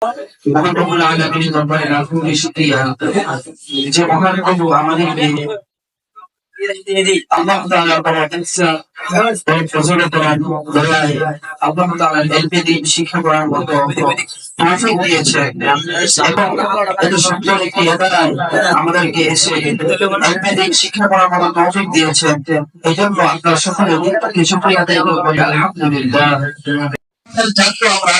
মহান রব্বুল আলামিনের দরবারে লাখো কোটি শুকরিয়া যে মহান প্রভু আমাদের আল্লাহ তাআলার ফজলে কোরআন দয়ায় আল্লাহ তাআলার এলপি শিক্ষা করার মতো তৌফিক দিয়েছে এবং এত সুন্দর একটি এলাকায় আমাদেরকে এসে এলপি শিক্ষা করার মতো তৌফিক দিয়েছে। এই জন্য আপনারা সকলে অত্যন্ত শুকরিয়া আদায় করবেন। আলহামদুলিল্লাহ। ছাত্র আমরা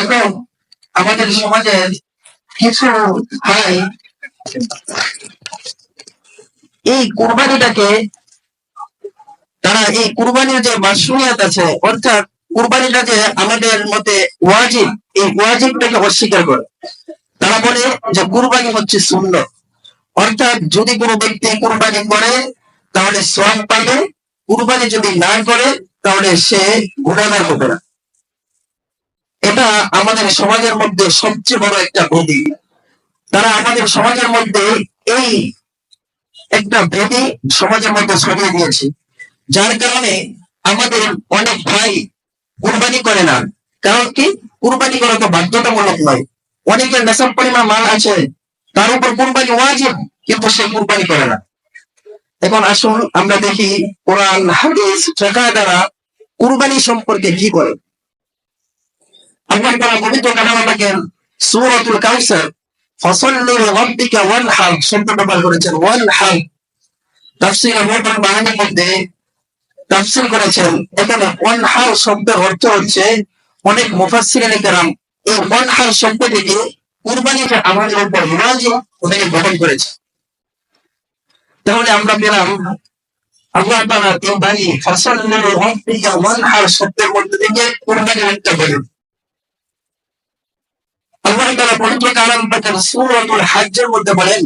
এবং আমাদের সমাজের কিছু ভাই এই কুরবানিটাকে তারা এই কুরবানির যে মাসুলিয়াত আছে অর্থাৎ কুরবানিটা যে আমাদের মতে ওয়াজিব, এই ওয়াজিবটাকে অস্বীকার করে। তারা বলে যে কুরবানি হচ্ছে সুন্নাত, অর্থাৎ যদি কোনো ব্যক্তি কুরবানি করে তাহলে সওয়াব পাবে, কুরবানি যদি না করে তাহলে সে গুনাহগার হবে না। এটা আমাদের সমাজের মধ্যে সবচেয়ে বড় একটা ভেদি। তারা আমাদের সমাজের মধ্যে এই একটা ভেদি সমাজের মধ্যে ছড়িয়ে দিয়েছে, যার কারণে আমাদের অনেক ভাই কুরবানি করে না। কারণ কি, কুরবানি করা তো বাধ্যতামূলক নয়। অনেকের নেশাব পরিমাণ মাল আছে, তার উপর কুরবানি ওয়াজিব, কিন্তু সে কুরবানি করে না। এখন আসুন আমরা দেখি কোরআন হাদিস ফিকহ দ্বারা কুরবানি সম্পর্কে কি করে। আল্লাহ তাআলা পবিত্র কালামটাকে সূরাতুল কাউসার ফাসাল্লি লিরাব্বিকা ওয়ানহার শব্দ ব্যবহার করেছেন। ওয়ানহার তাফসীর মুবারক বানানোর মধ্যে তাফসীর করেছেন, এখানে ওয়ানহার শব্দের অর্থ হচ্ছে, অনেক মুফাসসিরিনে কেরাম এই ওয়ানহার শব্দ থেকে কুরবানিটা আমাদের উপর ওয়াজিব ওটাকে গ্রহণ করেছে। তাহলে আমরা পেলাম আল্লাহ তাআলা কুরবানি ফাসাল্লি লিরাব্বিকা ওয়ানহার শব্দের মধ্যে থেকে কুরবানি একটা বলে। আল্লাহ তাআলা পবিত্র কালামটাকে সূরাতুল হজ্জের মধ্যে বলেন,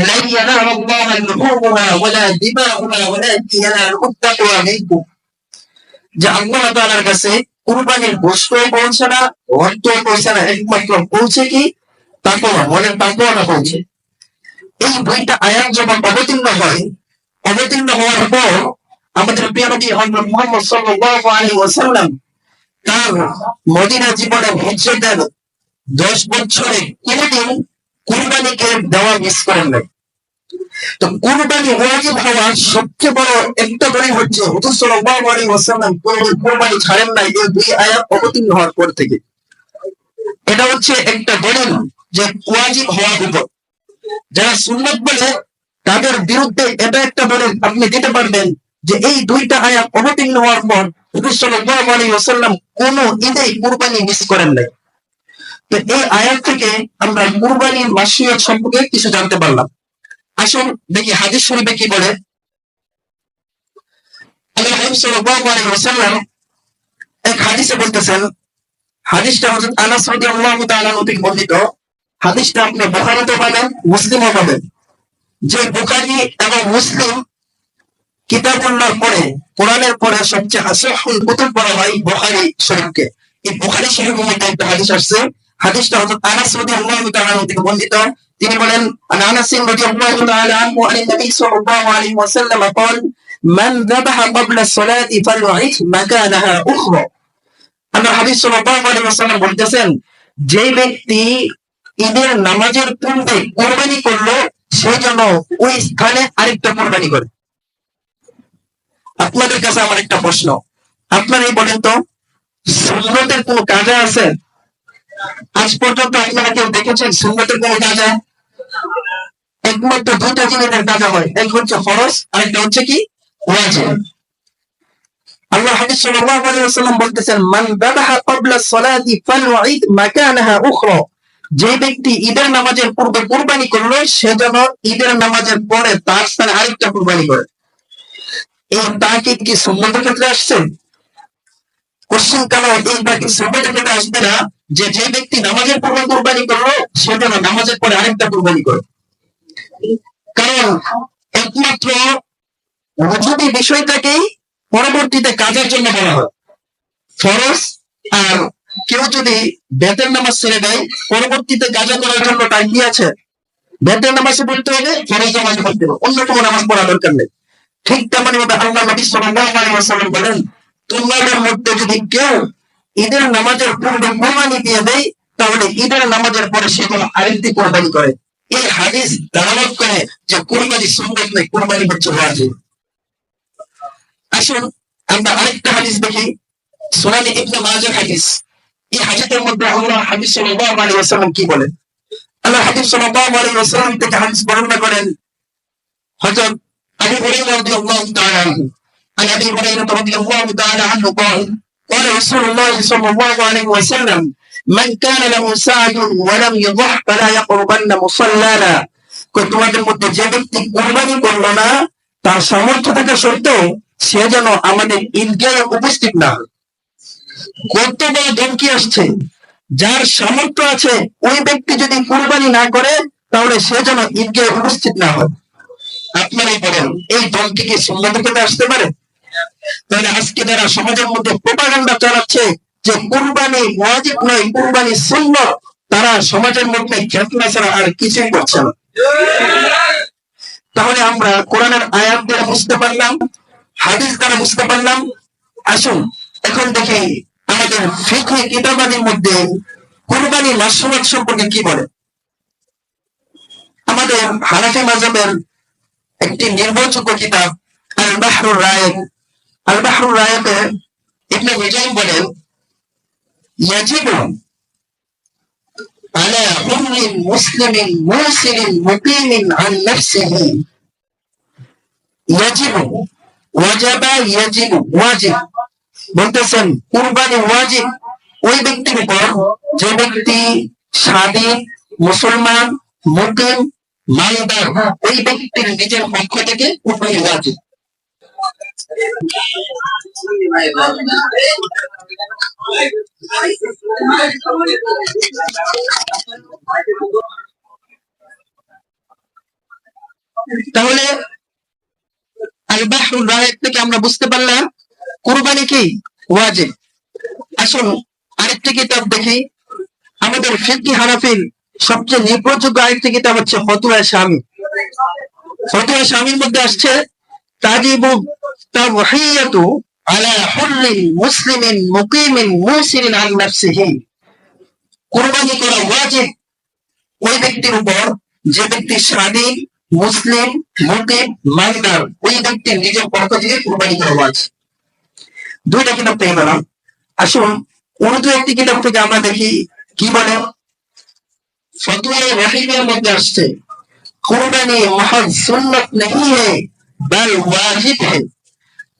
লা ইয়ানালু আল্লাহু লুহুমুহা ওয়ালা দিমাউহা ওয়ালাকিন ইয়ানালুহু তাকওয়া মিনকুম, যে আল্লাহ তাআলার কাছে কুরবানির গোশত পৌঁছে না, রক্ত পৌঁছে না, একমাত্র পৌঁছে কি তাকওয়া, মনের তাকওয়াটা পৌঁছে। এই দুইটা আয়াত যখন অবতীর্ণ হয়, অবতীর্ণ হওয়ার পর আমাদের প্রিয় নবী হযরত মুহাম্মদ সাল্লাল্লাহু আলাইহি ওয়াসাল্লাম তার মদিনা জীবনে হিজরতের 10 বছরে কোনদিন কুরবানিকে দেওয়া মিস করেন নাই। তো কুরবানি ওয়াজিব হওয়ার সবচেয়ে বড় একটা দলিল হচ্ছে হুজুর সাল্লাল্লাহু আলাইহি ওয়াসাল্লাম কুরবানি ছাড়েন নাই এই দুই আয়াত অবতীর্ণ হওয়ার পর থেকে। এটা হচ্ছে একটা দলিল যে ওয়াজিব হওয়ার উপর। যারা সুন্নাত বলে তাদের বিরুদ্ধে এটা একটা দলিল আপনি দিতে পারবেন যে এই দুইটা আয়াত অবতীর্ণ হওয়ার পর হুজুর সাল্লাল্লাহু আলাইহি ওয়াসাল্লাম কোন ঈদে কুরবানি মিস করেন নাই। তো এই আয়াত থেকে আমরা কুরবানির মাসুলিয়াত সম্পর্কে কিছু জানতে পারলাম। আসুন দেখি হাদিস শরীফে কি বলে। আল্লাহ রাসূল সাল্লাল্লাহু আলাইহি ওয়াসাল্লাম এক হাদিসে বলতেছেন, হাদিসটা হযরত আনাস রাদিয়াল্লাহু তাআলা থেকে বর্ণিত। হাদিসটা আপনি বুখারীতে পাবেন, মুসলিমে পাবেন। যে বুখারী এবং মুসলিম কিতাবুল্লাহর পরে, কোরআনের পরে সবচেয়ে আসহুল কুতুব বলা হয় বুখারী শরীফকে। এই বুখারী শরীফের মধ্যে একটা হাদিস আসছে। হাদিসটা হযরত আনাস রাদিয়াল্লাহু তাআলা থেকে বর্ণিত। তিনি বলেন, আনাস রাদিয়াল্লাহু তাআলা আনহু আন নবী সাল্লাল্লাহু আলাইহি ওয়াসাল্লাম قال من ذبح قبل الصلاه فليعيد مكانها اخرى। আল্লাহ হাবিব সাল্লাল্লাহু আলাইহি ওয়াসাল্লাম বলতেছেন, যে ব্যক্তি ঈদের নামাজের পূর্বে কুরবানি করলো সে যেন ওই স্থানে আরেকটা কুরবানি করে। আপনাদের কাছে আমার একটা প্রশ্ন, আপনারাই বলেন তো, সুন্নতের কোন কাজা আছে? আজ পর্যন্ত আপনারা কেউ দেখেছেন সুন্নতের কোন কাজা? একমাত্র দুইটা জিনিসের কাজা হয়, এক হচ্ছে ফরজ আর একটা হচ্ছে কি ওয়াজিব। আল্লাহ হাদিস সাল্লাল্লাহু আলাইহি ওয়াসাল্লাম বলতেছেন, মান যাবাহা ক্বাবলা সলাতি ফালউইদ মাকানাহা উখরা, যে ব্যক্তি ঈদের নামাজের পূর্বে কুরবানি করলো সে যেন ঈদের নামাজের পরে তার স্থানে আরেকটা কুরবানি করে। এই তাকিদ কি সুন্নতের ক্ষেত্রে আসছে? কোশ্চেন কেন এই তাকিদ সুন্নতের ক্ষেত্রে আসবে না যে যে ব্যক্তি নামাজের পূর্বে কুরবানি করলো সে যেন নামাজের পরে আরেকটা কুরবানি করে? কারণ একমাত্র ওয়াজিব বিষয়টাকেই পরবর্তীতে কাজের জন্য বলা হয়। ফরজ আর কেউ যদি বেতের নামাজ ছেড়ে দেয় পরবর্তীতে কাজা করার জন্য টাইম কি আছে? বেতের নামাজে পড়তে হবে, ফরজ নামাজে পড়তে হবে, অন্য কোনো নামাজ পড়া দরকার নেই। ঠিক তেমনি ভাবে আল্লাহ নবী সাল্লাল্লাহু আলাইহি ওয়াসাল্লাম বলেন, তোমাদের মধ্যে যদি কেউ ঈদের নামাজের পূর্বে কোরবানি দিয়ে দেয়, তাহলে ঈদের নামাজের পরে সে কোনো আরেকটি কোরবানি করে। এই হাদিস দালালত করে যে কোরবানি সুন্নাত নয়, কোরবানি হচ্ছে ওয়াজিব। আসুন আমরা আরেকটা হাদিস দেখি, সুনানে ইবনে মাজাহ হাদিস। এই হাদিসের মধ্যে আল্লাহ হাবিব সাল্লাল্লাহু আলাইহি ওয়াসাল্লাম কি বলেন? আল্লাহ হাবিব সাল্লাল্লাহু আলাইহি ওয়াসাল্লাম থেকে হাদিস বর্ণনা করেন হযরত আবু হুরায়রা রাদিয়াল্লাহু তাআলা আনহু। عن ابي هريره رضي الله تعالى عنه قال قال رسول الله صلى الله عليه وسلم من كان له سعي ولم يضح فلا يقربن مصلانا। তোমাদের মধ্যে যে ব্যক্তি কুরবানি করলো না, তার সামর্থ্য থাকা সত্ত্বেও সে যেন আমাদের ঈদগাহে উপস্থিত না হয়। কত বড় ধমকি আসছে! যার সামর্থ্য আছে ওই ব্যক্তি যদি কুরবানি না করে, তাহলে সে যেন ঈদগাহে উপস্থিত না হয়। আপনারাই বলেন, এই ধমকি কি সুন্নাতের ক্ষেত্রে আসতে পারে? তাহলে আজকে যারা সমাজের মধ্যে প্রোপাগান্ডা চালাচ্ছে যে কুরবানি ওয়াজিব নয়, কুরবানি সুন্নাত, তারা সমাজের মধ্যে ফিতনা ছাড়া আর কিছুই করছে না। তাহলে আমরা কোরআনের আয়াত দ্বারা বুঝতে পারলাম, হাদিস দ্বারা বুঝতে পারলাম। আসুন এখন দেখি আমাদের ফিকহ কিতাবাদির মধ্যে কুরবানি মাসনুয়াত সম্পর্কে কি বলে। আমাদের হানাফি মাযহাবের একটি নির্ভরযোগ্য কিতাব আল বাহরুর রায়ক। আল বাহরুর রায়কে ইবনে হুজাইম বলেন, ইয়াজিবু আলা কুল্লি মুসলিমিন মুসলিমিন মুকিমিন আন নাফসিহি। ইয়াজিবু ওয়াজাবা ইয়াজিবু ওয়াজিব বলতেছেন কুরবানি ওয়াজিব ওই ব্যক্তির উপর যে ব্যক্তি স্বাধীন, মুসলমান, মুকিম, মালদার, ওই ব্যক্তির নিজের পক্ষ থেকে কুরবানি ওয়াজিব। তাহলে আল বাহরুর রায়ক থেকে আমরা বুঝতে পারলাম কুরবানি কি ওয়াজিব। আসুন আরেকটি কিতাব দেখি, আমাদের ফিকহি হানাফির সবচেয়ে নির্ভরযোগ্য আরেকটি কিতাব হচ্ছে ফতোয়া শামী। ফতোয়া শামীর মধ্যে আসছে তাজিবু তাওহিয়াতু আলা হুররিন মুসলিমিন মুকিমিন মুসিরিন আন নাফসিহি। কুরবানি করা ওয়াজিব ওই ব্যক্তির উপর যে ব্যক্তি স্বাধীন, মুসলিম, মুকিম, মালদার, ওই ব্যক্তির নিজের পক্ষ থেকে কুরবানি করা ওয়াজিব। দুইটা কিতাব পেয়ে গেলাম। আসুন উর্দু একটি কিতাব থেকে আমরা দেখি কি বলে। ফতোয়া রহিমের মধ্যে আসছে কুরবানি মহজ সুন্নত नहीं है बल वाजिब है।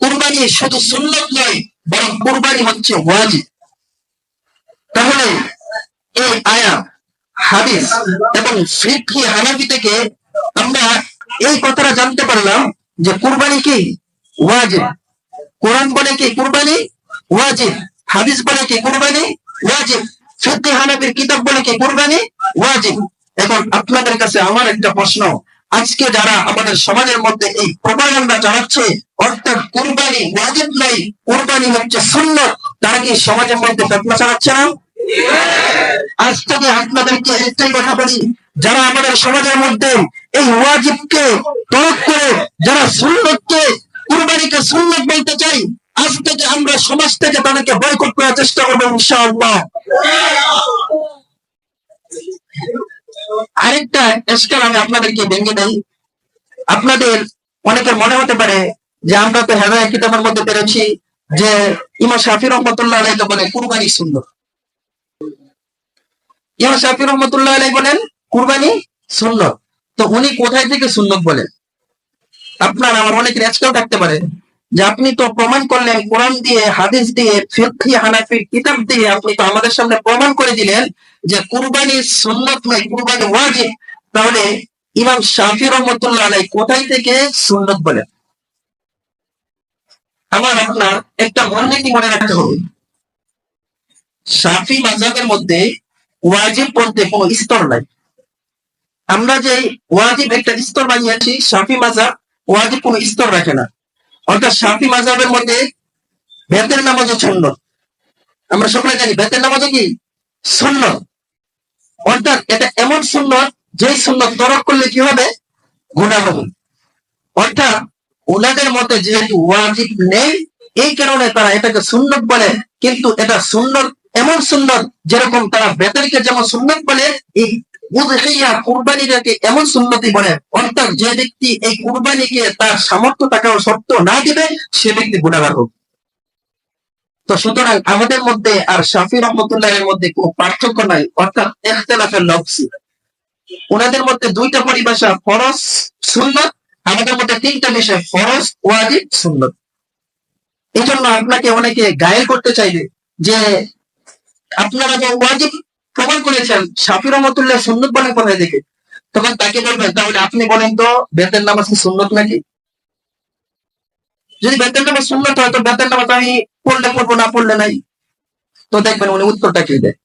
কুরবানি শুধু সুন্নত নয়, বরং কুরবানি হচ্ছে ওয়াজিব। তাহলে এই আয়াত, হাদিস এবং ফিকহি হানাফি থেকে আমরা এই কথাটা জানতে পারলাম যে কুরবানি কি ওয়াজিব। কোরআন বলে কি কুরবানি ওয়াজিব, হাদিস বলে কি কুরবানি ওয়াজিব, ফিকহি হানাফির কিতাব বলে কি কুরবানি ওয়াজিব। এখন আপনাদের কাছে আমার একটা প্রশ্ন, আজকে যারা আমাদের সমাজের মধ্যে এই প্রপাগান্ডা চালাচ্ছে, অর্থাৎ কুরবানি ওয়াজিব নয়, কুরবানি হচ্ছে সুন্নাত, তারা কি সমাজের মধ্যে ফিতনা চালাচ্ছে না? আজ থেকে আপনাদেরকে একটাই কথা বলি, যারা আমাদের সমাজের মধ্যে এই ওয়াজিবকে তরক করে যারা সুন্নতকে, কুরবানিকে সুন্নাত বলতে চাই, আজ থেকে আমরা সমাজ থেকে তাদেরকে বয়কট করার চেষ্টা করবো ইনশাআল্লাহ। আরেকটা এসকাল আমি আপনাদেরকে ভেঙে দেই। আপনাদের অনেকের মনে হতে পারে যে আমরা তো হেদায়াত কিতাবের মধ্যে পেরেছি যে ইমাম শাফি রহমাতুল্লাহ আলাইহি বলে কুরবানি সুন্নাত। ইমাম শাফি রহমাতুল্লাহ আলাইহি বলেন কুরবানি সুন্নাত, তো উনি কোথায় থেকে সুন্নাত বলেন? আপনার আমার অনেকের এসকাল থাকতে পারে যে আপনি তো প্রমাণ করলেন কোরআন দিয়ে, হাদিস দিয়ে, ফিকহি হানাফির কিতাব দিয়ে আপনি তো আমাদের সামনে প্রমাণ করে দিলেন যে কুরবানি সুন্নাত নয়, কুরবানি ওয়াজিব। তাহলে ইমাম শাফি রহমাতুল্লাহ আলাইহি কোথায় থেকে সুন্নাত বলেন? আমার আপনার একটা মূলনীতি মনে রাখতে হবে, শাফি মাযহাবের মধ্যে ওয়াজিব বলতে কোনো স্তর নাই। আমরা যে ওয়াজিব একটা স্তর বানিয়েছি, শাফি মাযহাব ওয়াজিব কোনো স্তর রাখে না। অর্থাৎ শাফি মাযহাবের মধ্যে বেতের নামাজও সুন্নাত। আমরা সকলে জানি বেতের নামাজও কি সুন্নাত। অর্থাৎ এটা এমন সুন্নাত যে সুন্নাত তরক করলে কি হবে? গুনাহ হবে। অর্থাৎ ওনাদের মতে যেহেতু ওয়াজিব নেই, এই কারণে তারা এটাকে সুন্নত বলে, কিন্তু এটা সুন্নত এমন সুন্নত যেরকম তারা বেতনকে যেমন সুন্নত বলে, এই উযহিয়া কুরবানিটাকে এমন সুন্নতি বলে, অর্থাৎ যে ব্যক্তি এই কুরবানিকে তার সামর্থ্য থাকাও সত্ত্বেও না দিবে সে ব্যক্তি গুনাহগার হবে। তো সুতরাং আমাদের মধ্যে আর শাফি রহমতুল্লাহের মধ্যে কোনো পার্থক্য নাই, অর্থাৎ ইখতিলাফের লফজি। ওনাদের মধ্যে দুইটা পরিভাষা, ফরজ সুন্নত, আমাদের মধ্যে তিনটা বিষয়, ফরজ ওয়াজিব সুন্নত। এই জন্য আপনাকে অনেকে গায়েল করতে চাইবে যে আপনারা যে ওয়াজিব প্রমাণ করেছেন, শাফি রহমতুল্লাহ সুন্নত বলেন কোথায় দেখে? তখন তাকে বলবেন তাহলে আপনি বলেন তো বেতের নামাজ কি সুন্নত নাকি? যদি বেতের নামাজ সুন্নত হয় তো বেতের নামাজ আমি পড়লে পড়বো, না পড়লে নাই। তো দেখবেন উনি উত্তরটা কি দেয়।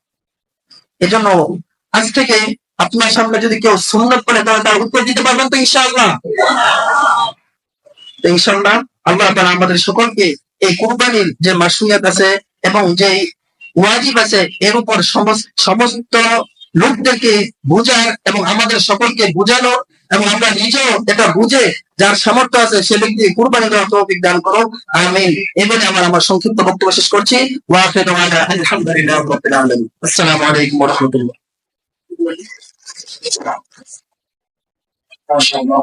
এজন্য আজ থেকে আপনার সামনে যদি কেউ সুন্নত বলে তাহলে তার উত্তর দিতে পারবেন তো ইনশাআল্লাহ? তো ইনশাআল্লাহ আল্লাহ তাআলা আমাদের সকলকে এই কুরবানির যে মাসুলিয়াত আছে এবং যে ওয়াজিব আছে এর উপর সমস্ত লোকদেরকে বুঝার এবং আমাদের সকলকে বুঝানো, এবং আমরা নিজেও এটা বুঝে যার সামর্থ্য আছে সে ব্যক্তি কুরবানি দেওয়ার তৌফিক দান করো, আমিন। এবারে আমার সংক্ষিপ্ত বক্তব্য শেষ করছি। ওয়া আখিরু দাওয়ানা আলহামদুলিল্লাহি রাব্বিল আলামিন। আসসালামু আলাইকুম ওয়া রাহমাতুল্লাহ। মাশাআল্লাহ।